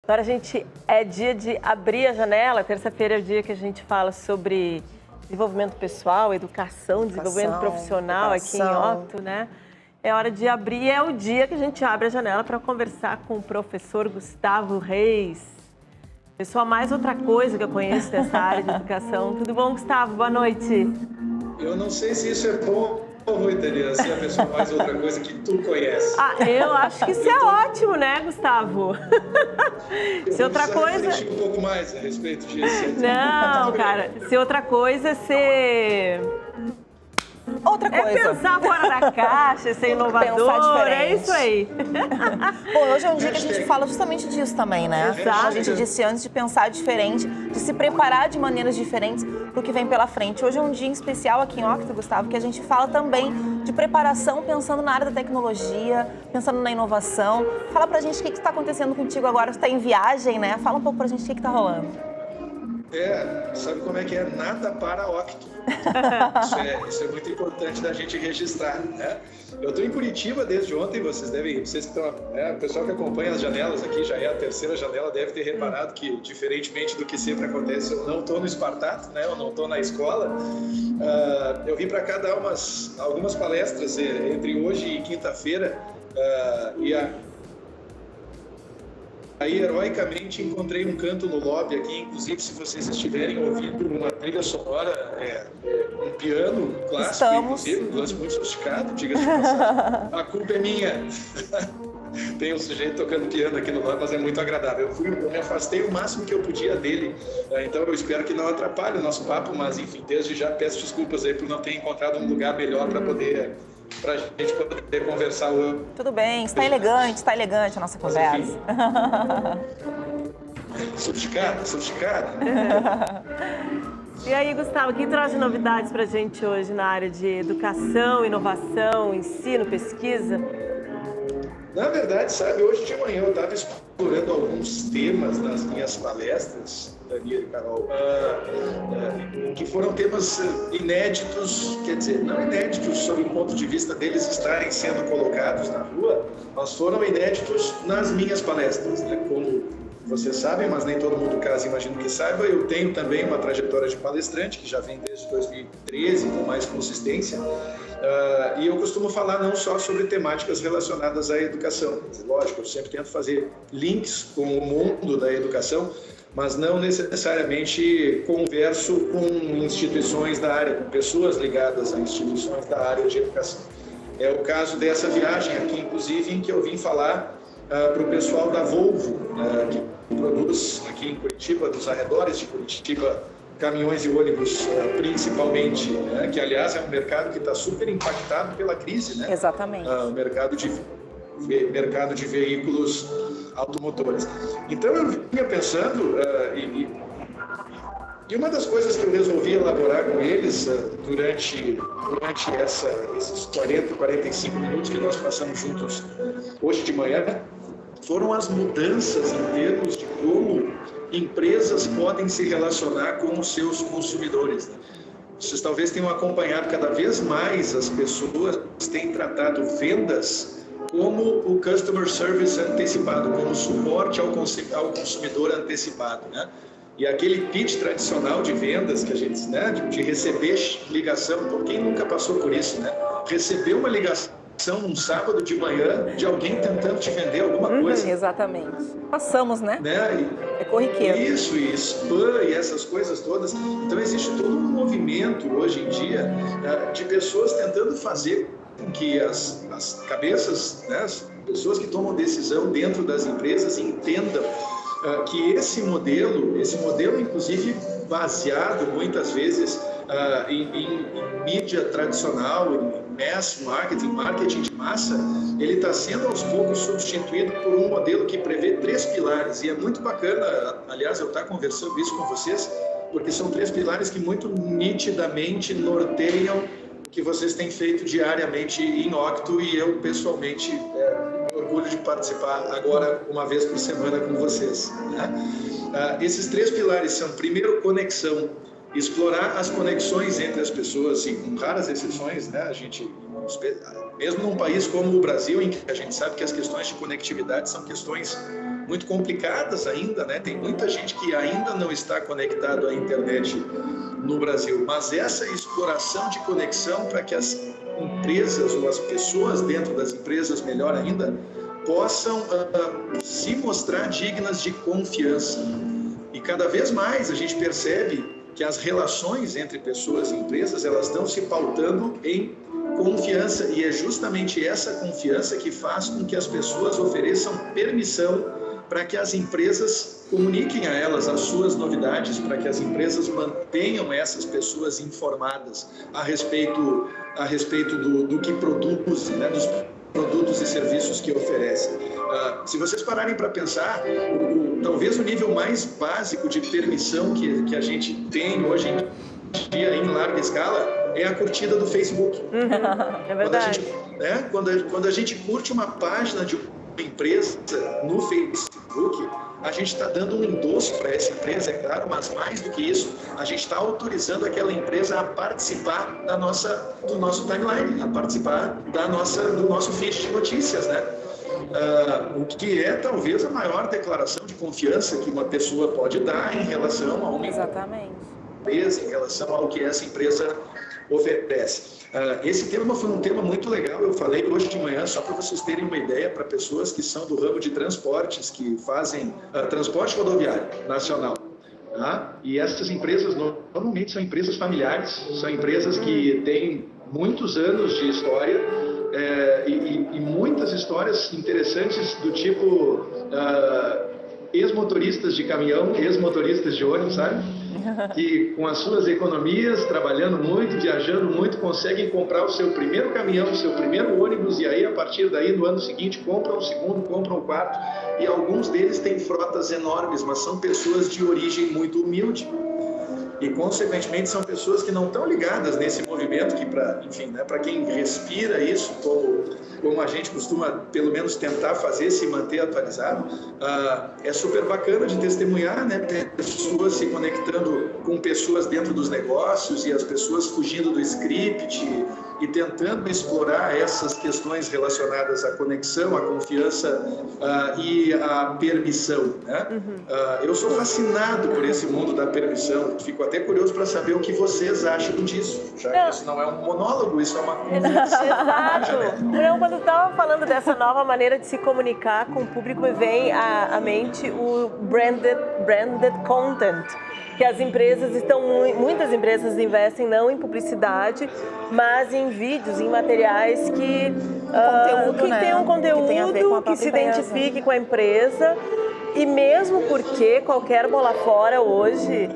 Agora é dia de abrir a janela. Terça-feira é o dia que a gente fala sobre desenvolvimento pessoal, educação, desenvolvimento profissional aqui em Octo, né? É hora de abrir, é o dia que a gente abre a janela para conversar com o professor Gustavo Reis. Pessoa mais outra coisa que eu conheço dessa área de educação. Tudo bom, Gustavo? Boa noite. Eu não sei se isso é bom ou ruim, Tânia, se é a pessoa mais outra coisa que tu conhece. Eu acho que isso é ótimo, né, Gustavo? Se outra coisa... um pouco mais a respeito disso. Não, cara, se outra coisa é ser... Outra coisa. É pensar fora da caixa, ser inovador, é isso aí. Bom, hoje é um dia que a gente fala justamente disso também, né? Exato. A gente disse antes de pensar diferente, de se preparar de maneiras diferentes para o que vem pela frente. Hoje é um dia em especial aqui em Octo, Gustavo, que a gente fala também de preparação, pensando na área da tecnologia, pensando na inovação. Fala pra gente o que está acontecendo contigo agora, você está em viagem, né? Fala um pouco pra gente o que está rolando. Sabe como é que é? Nada para Octo. Isso é muito importante da gente registrar, né? Eu estou em Curitiba desde ontem, vocês que estão, o pessoal que acompanha as janelas aqui, já é a terceira janela, deve ter reparado que, diferentemente do que sempre acontece, eu não estou no Espartato, né? Eu não estou na escola. Eu vim para cá dar algumas palestras entre hoje e quinta-feira, Aí, heroicamente, encontrei um canto no lobby aqui, inclusive, se vocês estiverem ouvindo uma trilha sonora, um piano clássico, inclusive, um clássico muito sofisticado, diga-se de passagem. A culpa é minha. Tem um sujeito tocando piano aqui no lobby, mas é muito agradável. Eu me afastei o máximo que eu podia dele, então eu espero que não atrapalhe o nosso papo, mas, enfim, desde já peço desculpas aí por não ter encontrado um lugar melhor para a gente poder conversar hoje. Tudo bem, está elegante a nossa conversa. Sofisticado. E aí, Gustavo, quem traz novidades para a gente hoje na área de educação, inovação, ensino, pesquisa? Na verdade, sabe, hoje de manhã eu estava explorando alguns temas nas minhas palestras, Daniel e Carol, que foram temas inéditos, quer dizer, não inéditos sob o ponto de vista deles estarem sendo colocados na rua, mas foram inéditos nas minhas palestras, né? Como vocês sabem, mas nem todo mundo caso imagino que saiba, eu tenho também uma trajetória de palestrante, que já vem desde 2013 com mais consistência, e eu costumo falar não só sobre temáticas relacionadas à educação. Lógico, eu sempre tento fazer links com o mundo da educação, mas não necessariamente converso com instituições da área, com pessoas ligadas a instituições da área de educação. É o caso dessa viagem aqui, inclusive, em que eu vim falar para o pessoal da Volvo, que produz aqui em Curitiba, nos arredores de Curitiba, caminhões e ônibus principalmente, né? Que aliás é um mercado que está super impactado pela crise, né? Exatamente. O mercado de veículos automotores. Então eu vinha pensando, e uma das coisas que eu resolvi elaborar com eles durante esses 40, 45 minutos que nós passamos juntos hoje de manhã, foram as mudanças em termos de como empresas podem se relacionar com os seus consumidores. Vocês talvez tenham acompanhado cada vez mais as pessoas têm tratado vendas como o customer service antecipado, como suporte ao consumidor antecipado, né? E aquele pitch tradicional de vendas que a gente, né, de receber ligação, então quem nunca passou por isso, né? Receber uma ligação num sábado de manhã de alguém tentando te vender alguma coisa. Exatamente. Passamos, né? É corriqueiro. Isso, e spam e essas coisas todas. Então existe todo um movimento hoje em dia de pessoas tentando fazer com que as cabeças, né, as pessoas que tomam decisão dentro das empresas entendam que esse modelo inclusive baseado muitas vezes em mídia tradicional, em mass marketing de massa, ele está sendo aos poucos substituído por um modelo que prevê 3 pilares, e é muito bacana, aliás, eu estou conversando isso com vocês, porque são 3 pilares que muito nitidamente norteiam o que vocês têm feito diariamente em Octo, e eu pessoalmente me orgulho de participar agora uma vez por semana com vocês, né? Esses 3 pilares são, primeiro, conexão. Explorar as conexões entre as pessoas, e com raras exceções, né? A gente, mesmo num país como o Brasil, em que a gente sabe que as questões de conectividade são questões muito complicadas ainda, né? Tem muita gente que ainda não está conectado à internet no Brasil, mas essa exploração de conexão para que as empresas ou as pessoas dentro das empresas, melhor ainda, possam se mostrar dignas de confiança. E cada vez mais a gente percebe que as relações entre pessoas e empresas, elas estão se pautando em confiança, e é justamente essa confiança que faz com que as pessoas ofereçam permissão para que as empresas comuniquem a elas as suas novidades, para que as empresas mantenham essas pessoas informadas a respeito do que produzem, né, dos produtos e serviços que oferecem. Se vocês pararem para pensar, talvez o nível mais básico de permissão que a gente tem hoje em dia em larga escala é a curtida do Facebook. É verdade. Quando a gente curte uma página de uma empresa no Facebook, a gente está dando um endosso para essa empresa, é claro, mas mais do que isso, a gente está autorizando aquela empresa a participar do nosso timeline, a participar do nosso feed de notícias, né? O que é talvez a maior declaração de confiança que uma pessoa pode dar em relação a uma empresa, em relação ao que essa empresa oferece. Esse tema foi um tema muito legal, eu falei hoje de manhã, só para vocês terem uma ideia, para pessoas que são do ramo de transportes, que fazem transporte rodoviário nacional. E essas empresas normalmente são empresas familiares, são empresas que têm muitos anos de história, e muitas histórias interessantes do tipo ex-motoristas de caminhão, ex-motoristas de ônibus, sabe? Que com as suas economias, trabalhando muito, viajando muito, conseguem comprar o seu primeiro caminhão, o seu primeiro ônibus, e aí a partir daí no ano seguinte compram o segundo, compram o quarto, e alguns deles têm frotas enormes, mas são pessoas de origem muito humilde. E, consequentemente, são pessoas que não estão ligadas nesse movimento, que para quem respira isso, como a gente costuma, pelo menos, tentar fazer, se manter atualizado, é super bacana de testemunhar, né? Pessoas se conectando com pessoas dentro dos negócios e as pessoas fugindo do script e tentando explorar essas questões relacionadas à conexão, à confiança e à permissão, né? Eu sou fascinado por esse mundo da permissão, fico até curioso para saber o que vocês acham disso, já que isso não é um monólogo, isso é uma conversa. Exato. Não, quando eu estava falando dessa nova maneira de se comunicar com o público, me vem à mente o branded content, que as empresas muitas empresas investem não em publicidade, mas em vídeos, em materiais que tenham conteúdo que se identifique com a empresa, e mesmo porque qualquer bola fora hoje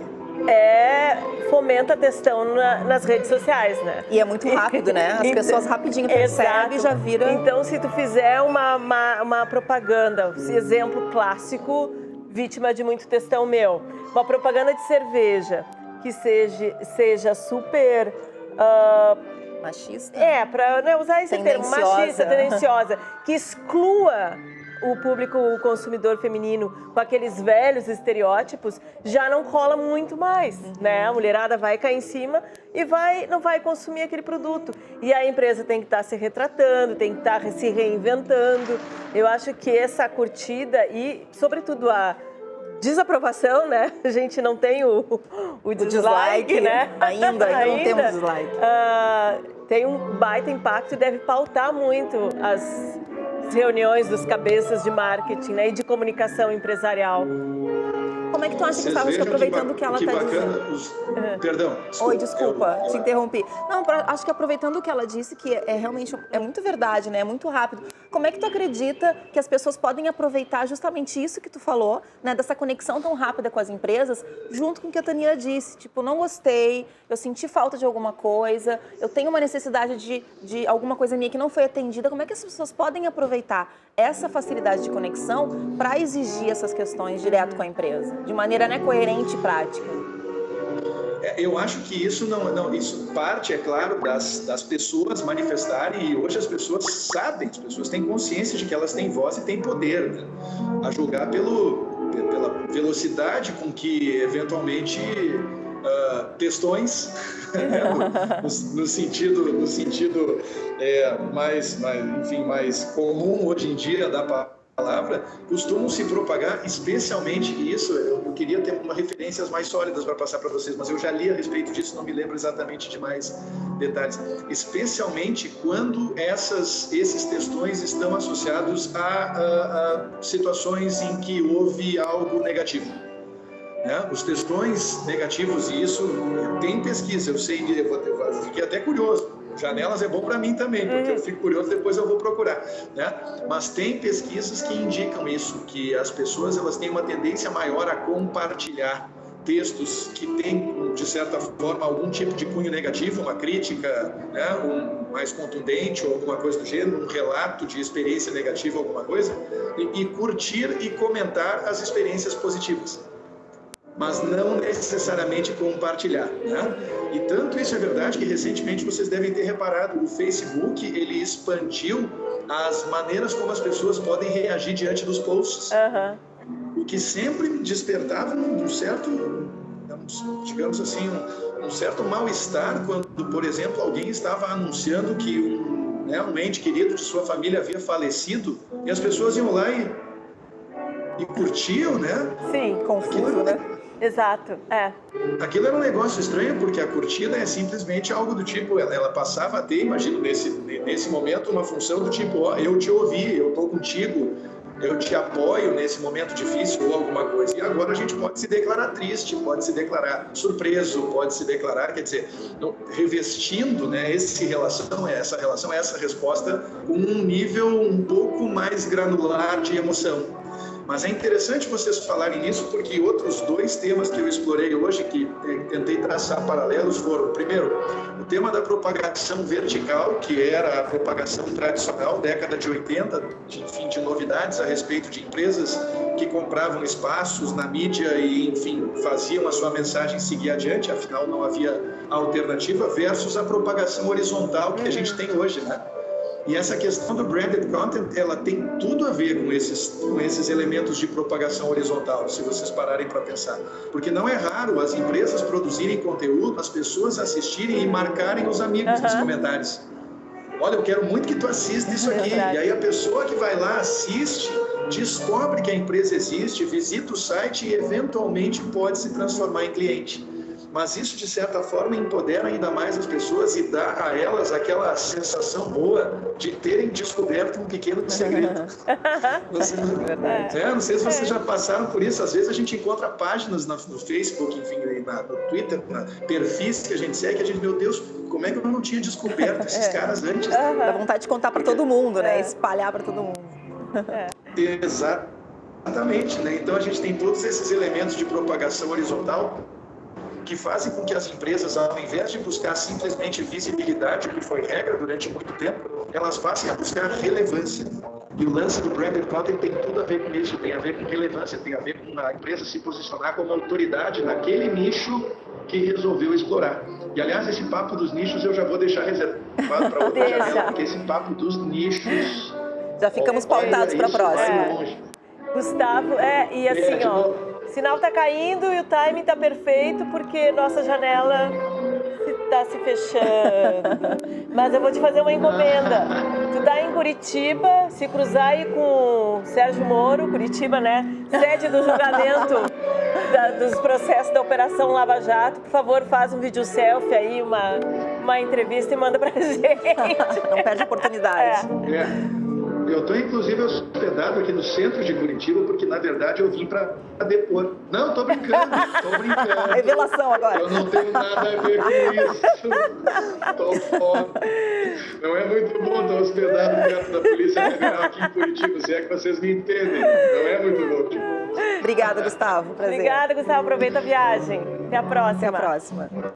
fomenta textão nas redes sociais, né? E é muito rápido, né? As pessoas rapidinho percebem e já viram. Então, se tu fizer uma propaganda, exemplo clássico, vítima de muito textão meu, uma propaganda de cerveja que seja super... machista? Para não usar esse termo, machista, tendenciosa, que exclua o público, o consumidor feminino, com aqueles velhos estereótipos, já não cola muito mais, né? A mulherada vai cair em cima e não vai consumir aquele produto. E a empresa tem que estar se retratando, tem que estar se reinventando. Eu acho que essa curtida e, sobretudo, a desaprovação, né? A gente não tem o dislike, né? Ainda não temos dislike. Tem um baita impacto e deve pautar muito as reuniões dos cabeças de marketing, né, e de comunicação empresarial. Como é que tu acha, Gustavo, aproveitando o que ela está dizendo? Perdão. Oi, desculpa, te interrompi. Não, acho que aproveitando o que ela disse, que realmente muito verdade, né? É muito rápido. Como é que tu acredita que as pessoas podem aproveitar justamente isso que tu falou, né? Dessa conexão tão rápida com as empresas, junto com o que a Tanira disse. Tipo, não gostei, eu senti falta de alguma coisa, eu tenho uma necessidade de alguma coisa minha que não foi atendida. Como é que as pessoas podem aproveitar essa facilidade de conexão para exigir essas questões direto com a empresa? De maneira, né, coerente e prática. Eu acho que isso isso parte, é claro, das pessoas manifestarem, e hoje as pessoas sabem, as pessoas têm consciência de que elas têm voz e têm poder, né? A julgar pela velocidade com que, eventualmente, textões, né? no sentido mais comum hoje em dia da palavra, costumam se propagar, especialmente isso, eu queria ter umas referências mais sólidas para passar para vocês, mas eu já li a respeito disso, não me lembro exatamente de mais detalhes, especialmente quando esses textões estão associados a situações em que houve algo negativo. Né? Os textões negativos, e isso tem pesquisa, eu sei, eu fiquei até curioso. Janelas é bom para mim também, porque eu fico curioso, depois eu vou procurar, né? Mas tem pesquisas que indicam isso, que as pessoas elas têm uma tendência maior a compartilhar textos que têm, de certa forma, algum tipo de cunho negativo, uma crítica, né? Mais contundente ou alguma coisa do gênero, um relato de experiência negativa, alguma coisa, e curtir e comentar as experiências positivas, mas não necessariamente compartilhar, né? E tanto isso é verdade que recentemente vocês devem ter reparado, o Facebook ele expandiu as maneiras como as pessoas podem reagir diante dos posts, o que sempre despertava um certo, digamos assim, um certo mal-estar quando, por exemplo, alguém estava anunciando que um ente querido de sua família havia falecido e as pessoas iam lá e curtiam, né? Sim, confuso, né? Exato, Aquilo era um negócio estranho, porque a curtida é simplesmente algo do tipo, ela passava a ter, imagino, nesse momento, uma função do tipo, ó, eu te ouvi, eu estou contigo, eu te apoio nesse momento difícil ou alguma coisa. E agora a gente pode se declarar triste, pode se declarar surpreso, pode se declarar, quer dizer, revestindo, né, essa resposta com um nível um pouco mais granular de emoção. Mas é interessante vocês falarem nisso, porque outros dois temas que eu explorei hoje, que tentei traçar paralelos, foram, primeiro, o tema da propagação vertical, que era a propagação tradicional, década de 80, enfim, de novidades a respeito de empresas que compravam espaços na mídia e, enfim, faziam a sua mensagem seguir adiante, afinal não havia alternativa, versus a propagação horizontal que a gente tem hoje, né? E essa questão do branded content, ela tem tudo a ver com esses elementos de propagação horizontal, se vocês pararem para pensar. Porque não é raro as empresas produzirem conteúdo, as pessoas assistirem e marcarem os amigos nos comentários. Olha, eu quero muito que tu assista isso aqui. E aí a pessoa que vai lá, assiste, descobre que a empresa existe, visita o site e eventualmente pode se transformar em cliente. Mas isso, de certa forma, empodera ainda mais as pessoas e dá a elas aquela sensação boa de terem descoberto um pequeno segredo. Não sei se vocês já passaram por isso. Às vezes a gente encontra páginas no Facebook, enfim, no Twitter, perfis que a gente segue, que a gente, meu Deus, como é que eu não tinha descoberto esses caras antes? Dá vontade de contar para todo mundo, né? Espalhar para todo mundo. Exatamente, né? Então a gente tem todos esses elementos de propagação horizontal que fazem com que as empresas, ao invés de buscar simplesmente visibilidade, que foi regra durante muito tempo, elas passem a buscar relevância. E o lance do branded content tem tudo a ver com isso, tem a ver com relevância, tem a ver com a empresa se posicionar como autoridade naquele nicho que resolveu explorar. E, aliás, esse papo dos nichos eu já vou deixar reservado para outra janela, porque esse papo dos nichos... Já ficamos pautados para a próxima. Gustavo, e assim, o sinal tá caindo e o timing tá perfeito porque nossa janela está se fechando. Mas eu vou te fazer uma encomenda. Tu tá em Curitiba, se cruzar aí com o Sérgio Moro, Curitiba, né? Sede do julgamento dos processos da Operação Lava Jato. Por favor, faz um vídeo selfie aí, uma entrevista e manda pra gente. Não perde a oportunidade. Eu estou, inclusive, hospedado aqui no centro de Curitiba, porque, na verdade, eu vim para depor. Não, estou brincando. Revelação agora. Eu não tenho nada a ver com isso. Estou fora. Não é muito bom estar hospedado perto da Polícia Federal aqui em Curitiba, se é que vocês me entendem. Não é muito bom. Obrigada, Gustavo. Prazer. Obrigada, Gustavo. Aproveita a viagem. Até a próxima. Até a próxima.